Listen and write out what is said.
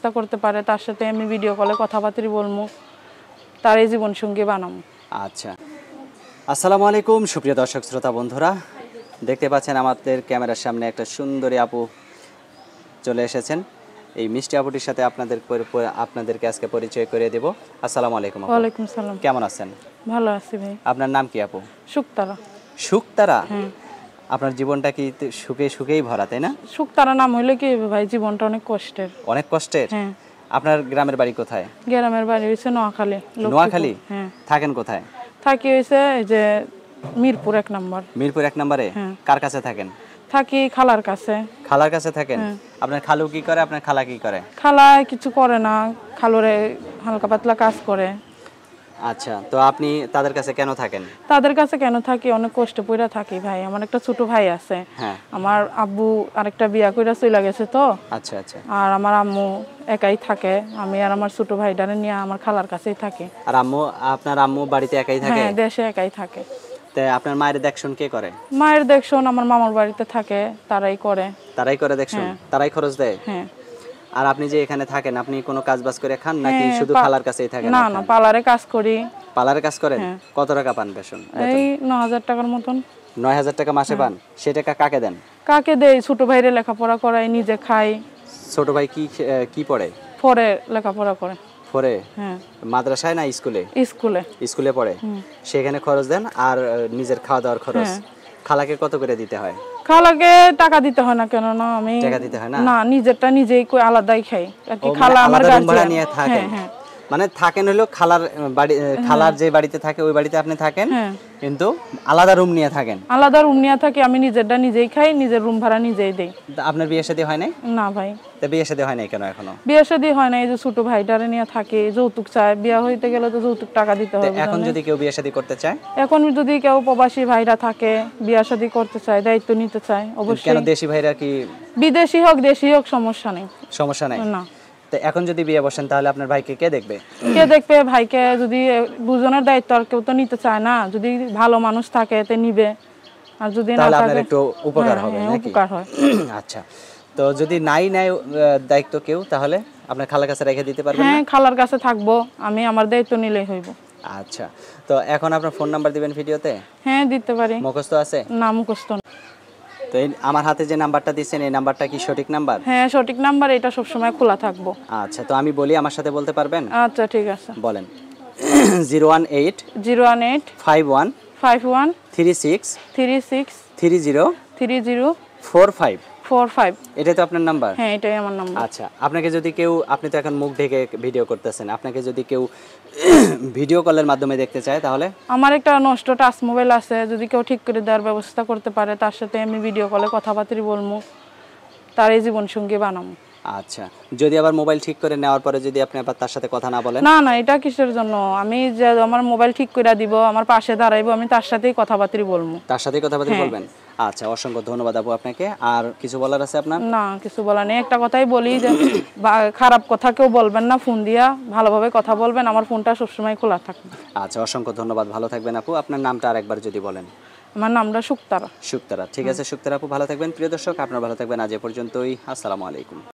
ব্যবস্থা করতে পারে তার সাথে আমি ভিডিও কলে কথাবার্তা বলবো, তার এই জীবন সঙ্গী বানাবো। আচ্ছা, আসসালামু আলাইকুম সুপ্রিয় দর্শক শ্রোতা বন্ধুরা, দেখতে পাচ্ছেন আমাদের ক্যামেরার সামনে একটা সুন্দরী আপু চলে এসেছেন। এই মিষ্টি আপুটির সাথে আপনাদেরকে আজকে পরিচয় করে দেব। আসসালামু আলাইকুম আপু। ওয়ালাইকুম সালাম। কেমন আছেন? ভালো আছি ভাই। আপনার নাম কি আপু? শুকতারা। শুকতারা? আপনার জীবনটা কি সুখেই ভরা, তাই না? শুকতারা নাম হইলে কি ভাই, জীবনটা অনেক কষ্টের। অনেক কষ্টের? হ্যাঁ। আপনার গ্রামের বাড়ি কোথায়? গ্রামের বাড়ি হইছে নোয়াখালী। নোয়াখালী? হ্যাঁ। থাকেন কোথায়? থাকি হইছে এই যে মিরপুর 1 নম্বর। মিরপুর 1 নম্বরে? কার কাছে থাকেন? থাকি খালার কাছে। খালার কাছে থাকেন? আপনার খালু কি করে, আপনার খালা কি করে? খালা কিছু করে না, খালুরে হালকা পাতলা কাজ করে। আচ্ছা, তো আপনি তাদের কাছে কেন থাকেন? তাদের কাছে কেন থাকি, অনেক কষ্ট পইরা থাকি ভাই। আমার একটা ছোট ভাই আছে। হ্যাঁ। আমার আব্বু আরেকটা বিয়া কইরা চলে গেছে তো। আচ্ছা আচ্ছা। আর আমার আম্মু একাই থাকে, আমি আর আমার ছোট ভাইটারে নিয়ে আমার খালার কাছেই থাকি। আর আপনার আম্মু বাড়িতে একাই থাকে? হ্যাঁ, দেশে একাই থাকে। তে আপনার মায়ের দেখশন কে করে? মায়ের দেখশন আমার মামার বাড়িতে থাকে, তারাই করে। তারাই করে দেখশন? তারাই খরচ দেয়? হ্যাঁ। আর আপনি যে এখানে থাকেন, আপনি কোনো কাজ বাজ করে খান নাকি শুধু খালার কাছেই থাকেন? না না, পার্লারে কাজ করি। পার্লারে কাজ করেন? কত টাকা পান বেতন? এই 9000 টাকার মতন। 9000 টাকা মাসে পান? সে টাকা কাকে দেন? কাকে দেই? ছোট ভাইরে লেখাপড়া করাই, নিজে খাই। ছোট ভাই কি পড়ে? পরে লেখাপড়া করে। পড়ে? হ্যাঁ। মাদ্রাসায় না স্কুলে? স্কুলে। স্কুলে পড়ে? সেখানে খরচ দেন আর নিজের খাওয়া দাওয়ার খরচ খালাকে কত করে দিতে হয়? খালাকে টাকা দিতে হয় না, কেন না আমি টাকা দিতে হয় না? না, নিজেরটা নিজেই আলাদাই খাই আর কি। খালা আমার গার্জিয়ান নিয়ে থাকেন? মানে থাকেন হলো খালার বাড়ি, খালার যে বাড়িতে থাকে ওই বাড়িতে আপনি থাকেন, কিন্তু আলাদা রুম নিয়ে থাকেন? আলাদা রুম নিয়ে থাকি, আমি নিজেরটা নিজেই খাই, নিজের রুম ভাড়া নিজেই দেই। আপনার বিয়ে শাদী হয় নাই? না ভাই। তা বিয়ে শাদী হয় নাই কেন এখনো? বিয়ে শাদী হয় নাই, এই যে ছোট ভাইটারে নিয়ে থাকি, যৌতুক চায়। বিয়ে হইতে গেলে তো যৌতুক টাকা দিতে হবে। এখন যদি কেউ বিয়ে শাদী করতে চায়? এখন যদি কেউ প্রবাসী ভাইরা থাকে, বিয়ে শাদী করতে চায়, দায়িত্ব নিতে চায়, অবশ্যই। কেন দেশি ভাইরা কি? বিদেশি হোক দেশি হোক, সমস্যা নেই। সমস্যা নাই? না। তো এখন যদি বিয়ে বসেন তাহলে আপনার ভাইকে কে দেখবে? কে দেখবে? ভাইকে যদি দুজনের দায়িত্ব আর কেউ তো নিতে চায় না। যদি ভালো মানুষ থাকে তে নিবে, আর যদি না থাকে তাহলে আপনার একটু উপকার হবে নাকি? উপকার হয়। আচ্ছা, তো যদি নাই দায়িত্ব কেউ, তাহলে আপনার খালার কাছে রেখে দিতে পারবেন? হ্যাঁ, খালার কাছে থাকবো আমি, আমার দায়িত্ব নিলেই হইব। আচ্ছা, তো এখন আপনার ফোন নাম্বার দিবেন ভিডিওতে? হ্যাঁ, দিতে পারি। মুখস্থ আছে? না, মুখস্থ না। তো আমার হাতে যে নাম্বারটা দিচ্ছেন এই নাম্বারটা কি সঠিক নাম্বার? হ্যাঁ, সঠিক নাম্বার। এটা সব সময় খোলা থাকবো। আচ্ছা, তো আমি বলি, আমার সাথে বলতে পারবেন? আচ্ছা, ঠিক আছে, বলেন। 018 51 51 36 36 30 30 45 45। এটাই তো আপনার নাম্বার? হ্যাঁ, এটাই আমার নাম্বার। আচ্ছা, আপনাকে যদি কেউ, আপনি তো এখন মুখ ঢেকে ভিডিও করতেছেন, আপনাকে যদি কেউ ভিডিও কলের মাধ্যমে দেখতে চায় তাহলে? আমার একটা নষ্ট টাচ মোবাইল আছে, যদি কেউ ঠিক করে দেওয়ার ব্যবস্থা করতে পারে তার সাথে আমি ভিডিও কলে কথাবার্তা বলবো, তার এই জীবন সঙ্গী বানাবো। আচ্ছা, যদি আবার মোবাইল ঠিক করে নেওয়ার পরে যদি আপনি আবার তার সাথে কথা না বলেন? না না, এটা কিসের জন্য? আমি যে আমার মোবাইল ঠিক করে দিব, আমার পাশে দাঁড়াইবো, আমি তার সাথেই কথাবার্তা বলবো। তার সাথেই কথাবার্তা বলবেন? আচ্ছা, অসংখ্য ধন্যবাদ আপু আপনাকে। আর কিছু বলার আছে আপনার? না, কিছু বলার নেই। একটা কথাই বলি যে খারাপ কথা কেউ বলবেন না, ফোন দিয়া ভালোভাবে কথা বলবেন, আমার ফোনটা সবসময় খোলা থাকবে। আচ্ছা, অসংখ্য ধন্যবাদ, ভালো থাকবেন আপু। আপনার নামটা আরেকবার যদি বলেন? আমার নামটা শুকতারা। শুকতারা, ঠিক আছে শুকতারা আপু, ভালো থাকবেন। প্রিয় দর্শক, আপনারা ভালো থাকবেন। আজ এ পর্যন্তই, আসসালামু আলাইকুম।